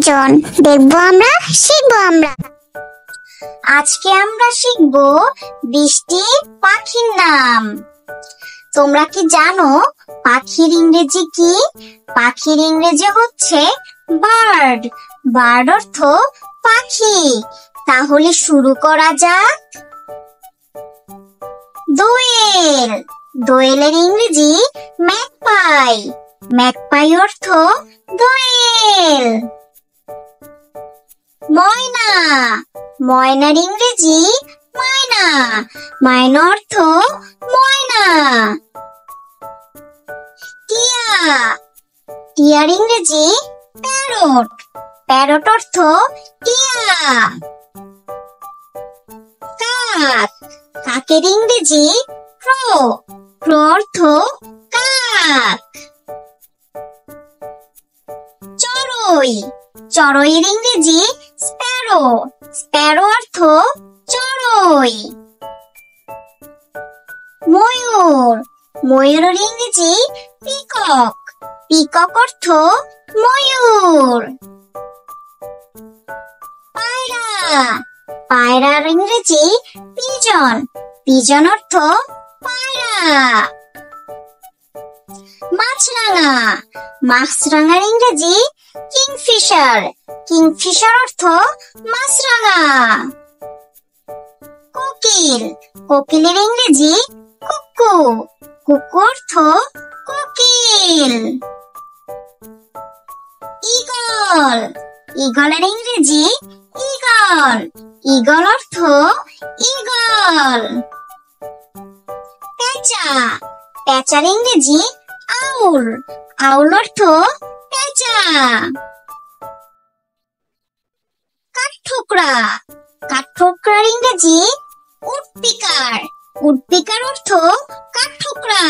আয়োজন, দেখবো আমরা, শিখবো আমরা। আজকে আমরা শিখবো 20টি পাখির নাম। তোমরা কি জানো পাখির ইংরেজি কি? পাখির ইংরেজি হচ্ছে বার্ড। বার্ড অর্থ পাখি। তাহলে শুরু করা যাক। দোয়েল। দোয়েলের ইংরেজি ম্যাকপাই। ম্যাকপাই অর্থ দোয়েল। ময়না। ময়নার ইংরেজি ময়না। ময়না অর্থ ময়না। টিয়া। টিয়ার ইংরেজি প্যারট। প্যারট অর্থ টিয়া। কাক। কাকের ইংরেজি ক্রো। ক্রো অর্থ কাক। চড়ুই। চড়ুইয়ের ইংরেজি স্প্যারো। স্প্যারো অর্থ চড়ুই। ময়ূর। ময়ূরের ইংরেজি পিকক। পিকক অর্থ ময়ূর। পায়রা। পায়রার ইংরেজি পিজন। পিজন অর্থ পায়রা। মাছরাঙা। মাছরাঙার ইংরেজি কিংফিশার। কিংফিশার অর্থ মাছরাঙা। কোকিল। কোকিলের ইংরেজি কুকু। কুকু অর্থ কোকিল। ঈগল। ঈগলের ইংরেজি ঈগল। ঈগল অর্থ ঈগল। পেঁচা। পেঁচার ইংরেজি আউল। আউল অর্থ পেঁচা। কাঠঠোকরা। কাঠঠোকরার ইংরেজি উডপিকার। উডপিকার অর্থ কাঠঠোকরা।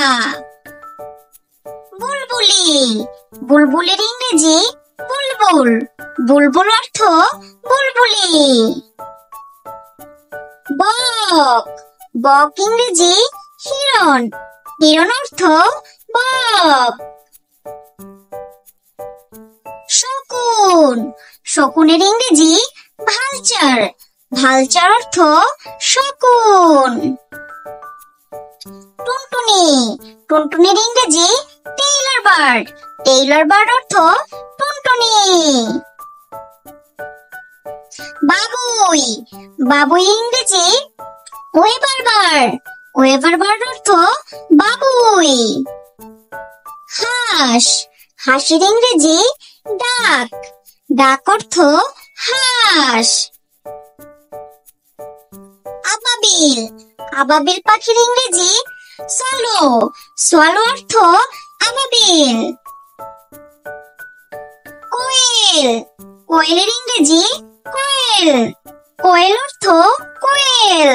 বুলবুলি। বুলবুলের ইংরেজি বুলবুল। বুলবুল অর্থ বুলবুলি। বক। বক ইংরেজি হিরণ। হিরণ অর্থ বক। শকুন। শকুনের ইংরেজি ভালচার। ভালচার অর্থ শকুন। টুনটুনি। টুনটুনির ইংরেজি টেইলর বার্ড। টেইলর বার্ড অর্থ টুনটুনি। বাবুই। বাবুই ইংরেজি ওয়েভার বার্ড। ওয়েভার বার্ড অর্থ বাবুই। হাঁস। হাঁসের ইংরেজি ডাক। ডাক অর্থ হাঁস। আবাবিল। আবাবিল পাখির ইংরেজি সোয়ালো। সোয়ালো অর্থ আবাবিল। কোয়েল। কোয়েলের ইংরেজি কোয়েল। কোয়েল অর্থ কোয়েল।